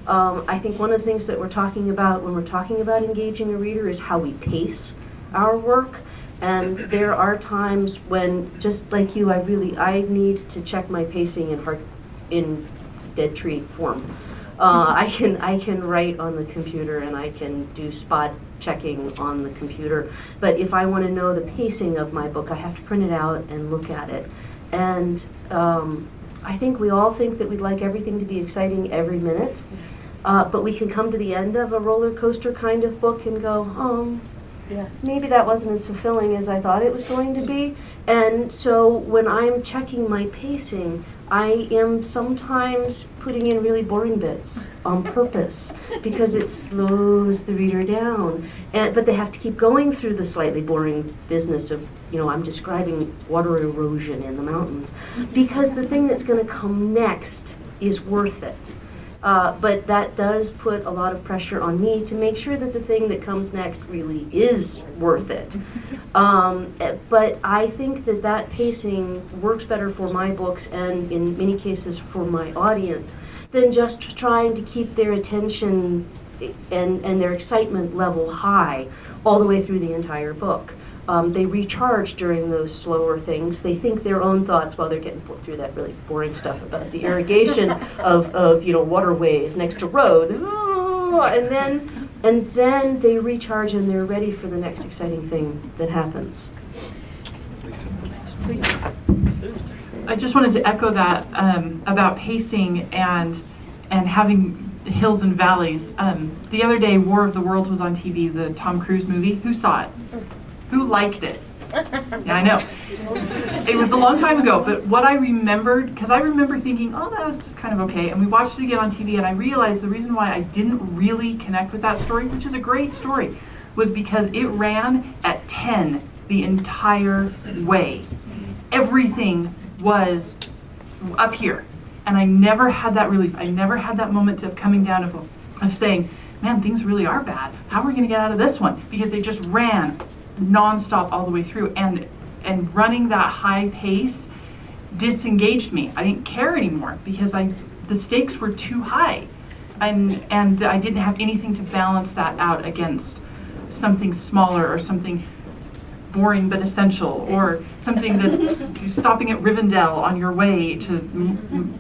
I think one of the things that we're talking about when we're talking about engaging a reader is how we pace our work. And there are times when, just like you, I need to check my pacing in dead tree form. I can write on the computer and I can do spot checking on the computer. But if I want to know the pacing of my book, I have to print it out and look at it. And I think we all think that we'd like everything to be exciting every minute. But we can come to the end of a roller coaster kind of book and go, yeah, maybe that wasn't as fulfilling as I thought it was going to be. And so when I'm checking my pacing, I am sometimes putting in really boring bits on purpose because it slows the reader down. But they have to keep going through the slightly boring business of, I'm describing water erosion in the mountains, because the thing that's going to come next is worth it. But that does put a lot of pressure on me to make sure that the thing that comes next really is worth it. But I think that pacing works better for my books and in many cases for my audience than just trying to keep their attention and their excitement level high all the way through the entire book. They recharge during those slower things. They think their own thoughts while they're getting through that really boring stuff about the irrigation of waterways next to road. And then they recharge and they're ready for the next exciting thing that happens. I just wanted to echo that about pacing and having hills and valleys. The other day, War of the Worlds was on TV, the Tom Cruise movie. Who saw it? Who liked it? Yeah, I know. It was a long time ago, but what I remembered, because I remember thinking, that was just kind of okay, and we watched it again on TV, and I realized the reason why I didn't really connect with that story, which is a great story, was because it ran at 10 the entire way. Everything was up here, and I never had that relief. I never had that moment of coming down of saying, man, things really are bad. How are we going to get out of this one? Because they just ran nonstop all the way through, and running that high pace disengaged me. I didn't care anymore because the stakes were too high, and I didn't have anything to balance that out against something smaller or something boring but essential, or something that's stopping at Rivendell on your way to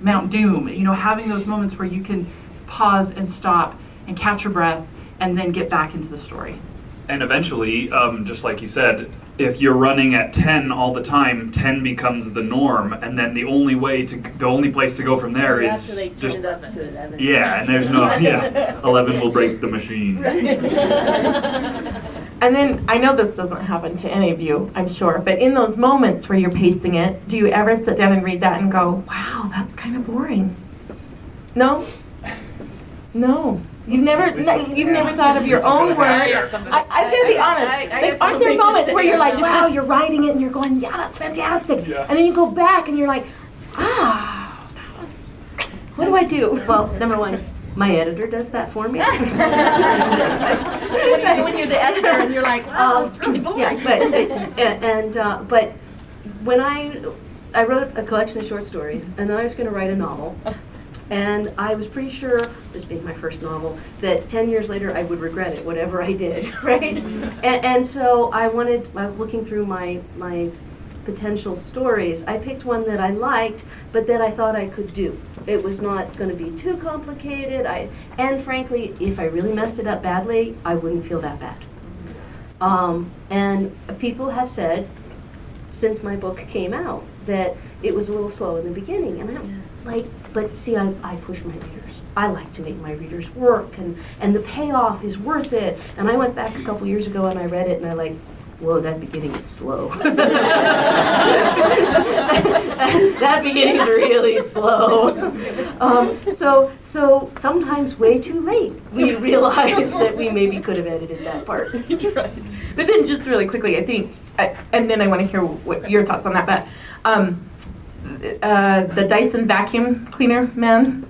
Mount Doom. Having those moments where you can pause and stop and catch your breath and then get back into the story. And eventually, just like you said, if you're running at 10 all the time, 10 becomes the norm, and then the only place to go from there is after they turn it up to 11. Yeah, and there's 11 will break the machine. And then, I know this doesn't happen to any of you, I'm sure, but in those moments where you're pacing it, do you ever sit down and read that and go, wow, that's kind of boring? No? No. You've never thought of your own work. I'm gonna be honest. Aren't there moments where you're like, wow, you're writing it and you're going, yeah, that's fantastic. Yeah. And then you go back and you're like, what do I do? Well, number one, my editor does that for me. What do you do when you're the editor and you're like, it's really boring? Yeah, but when I wrote a collection of short stories, and then I was going to write a novel. And I was pretty sure, this being my first novel, that 10 years later I would regret it, whatever I did, right? And so I was looking through my potential stories. I picked one that I liked, but that I thought I could do. It was not going to be too complicated. And frankly, if I really messed it up badly, I wouldn't feel that bad. And people have said, since my book came out, that it was a little slow in the beginning. And I'm like, but see, I push my readers. I like to make my readers work, and the payoff is worth it. And I went back a couple years ago and I read it, and I like, whoa, that beginning is slow. That beginning is really slow. So sometimes way too late, we realize that we maybe could have edited that part. Right. But then just really quickly, I think, and then I want to hear what your thoughts on that, but the Dyson vacuum cleaner man.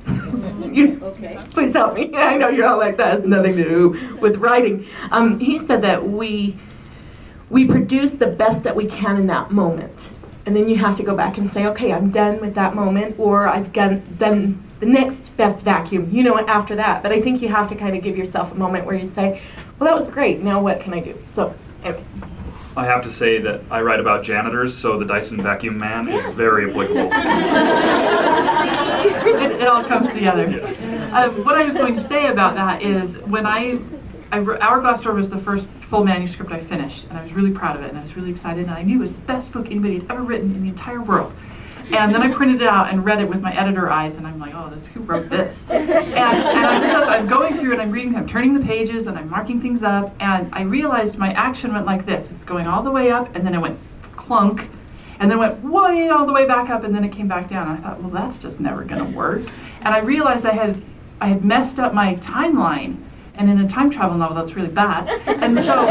Okay. Please help me. I know you're all like, that has nothing to do with writing. He said that we produce the best that we can in that moment. And then you have to go back and say, okay, I'm done with that moment, or I've done the next best vacuum, after that. But I think you have to kind of give yourself a moment where you say, well, that was great. Now what can I do? So anyway. I have to say that I write about janitors, so the Dyson vacuum man is very applicable. It all comes together. What I was going to say about that is when Hourglass Door was the first full manuscript I finished, and I was really proud of it, and I was really excited, and I knew it was the best book anybody had ever written in the entire world. And then I printed it out and read it with my editor eyes, and I'm like, oh, who wrote this? And I realized I'm going through and I'm reading, I'm turning the pages, and I'm marking things up, and I realized my action went like this. It's going all the way up, and then it went clunk, and then went way all the way back up, and then it came back down. And I thought, well, that's just never going to work. And I realized I had messed up my timeline. And in a time travel novel, that's really bad. And so,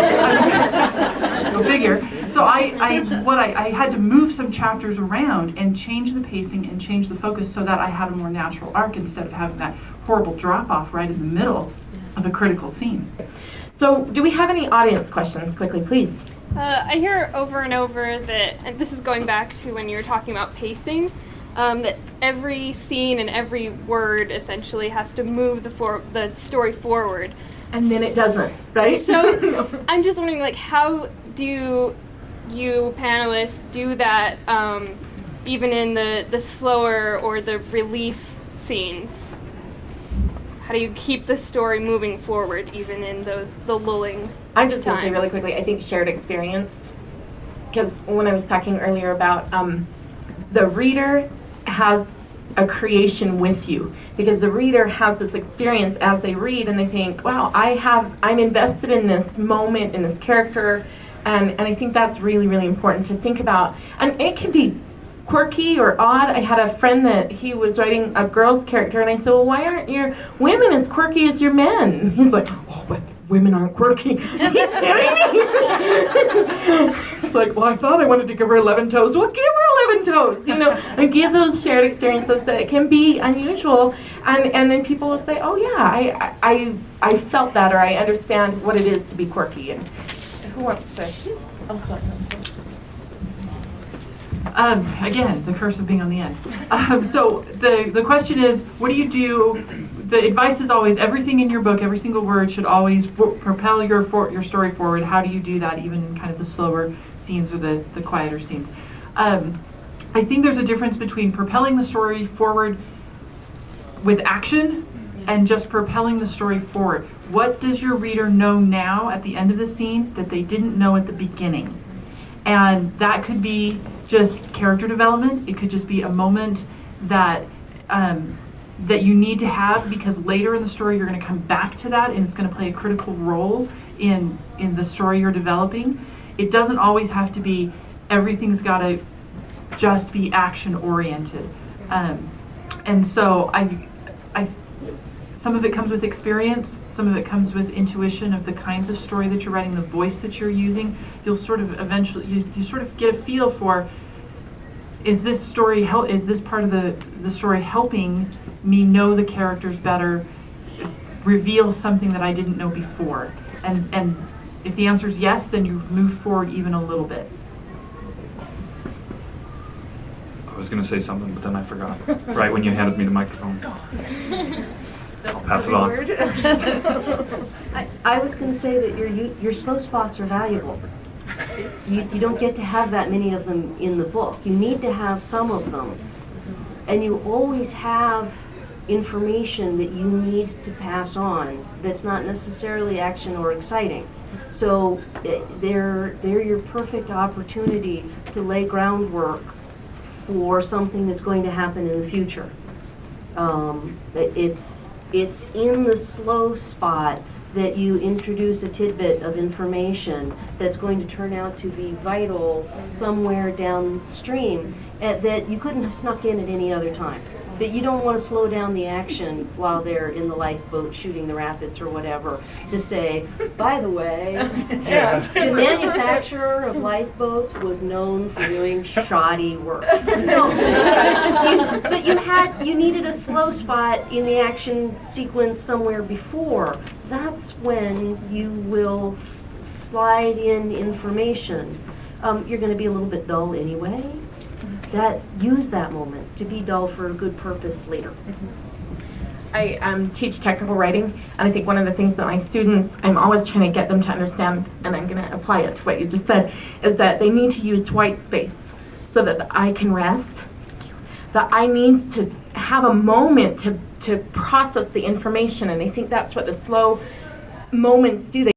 go figure. So I had to move some chapters around and change the pacing and change the focus so that I had a more natural arc instead of having that horrible drop off right in the middle of a critical scene. So do we have any audience questions? Quickly, please. I hear over and over that, and this is going back to when you were talking about pacing, that every scene and every word essentially has to move the story forward. And then it doesn't, right? So I'm just wondering, like, how do you panelists do that even in the slower or the relief scenes? How do you keep the story moving forward even in the lulling I'm just going to say times? really quickly, I think shared experience, because when I was talking earlier about the reader has a creation with you, because the reader has this experience as they read and they think, wow, I'm invested in this moment, in this character, and I think that's really, really important to think about. And it can be quirky or odd. I had a friend that he was writing a girl's character, and I said, well, why aren't your women as quirky as your men? And he's like, oh, but women aren't quirky. Are you kidding me? It's like, well, I thought I wanted to give her 11 toes. Well, give her 11 toes, and give those shared experiences that it can be unusual. And then people will say, oh, yeah, I felt that, or I understand what it is to be quirky. And who wants to? Oh, sorry. Again, the curse of being on the end. So the question is, what do you do? The advice is always everything in your book, every single word should always propel your story forward. How do you do that even in kind of the slower scenes or the quieter scenes? I think there's a difference between propelling the story forward with action and just propelling the story forward. What does your reader know now at the end of the scene that they didn't know at the beginning? And that could be just character development. It could just be a moment that that you need to have, because later in the story you're going to come back to that and it's going to play a critical role in the story you're developing. It doesn't always have to be, everything's got to just be action oriented. And so I some of it comes with experience, some of it comes with intuition of the kinds of story that you're writing, the voice that you're using. You'll sort of eventually, you sort of get a feel for, is this story is this part of the story helping me know the characters better, reveal something that I didn't know before? And if the answer is yes, then you move forward even a little bit. I was going to say something, but then I forgot. Right when you handed me the microphone. I'll pass it on. I was going to say that your slow spots are valuable. You don't get to have that many of them in the book. You need to have some of them. And you always have information that you need to pass on that's not necessarily action or exciting. So they're your perfect opportunity to lay groundwork for something that's going to happen in the future. It's in the slow spot that you introduce a tidbit of information that's going to turn out to be vital somewhere downstream that you couldn't have snuck in at any other time. That you don't want to slow down the action while they're in the lifeboat shooting the rapids or whatever to say, by the way, the manufacturer of lifeboats was known for doing shoddy work. No, but you needed a slow spot in the action sequence somewhere before. That's when you will slide in information. You're going to be a little bit dull anyway. Use that moment to be dull for a good purpose later. I teach technical writing, and I think one of the things that my students, I'm always trying to get them to understand, and I'm going to apply it to what you just said, is that they need to use white space so that the eye can rest. The eye needs to have a moment to process the information, and I think that's what the slow moments do.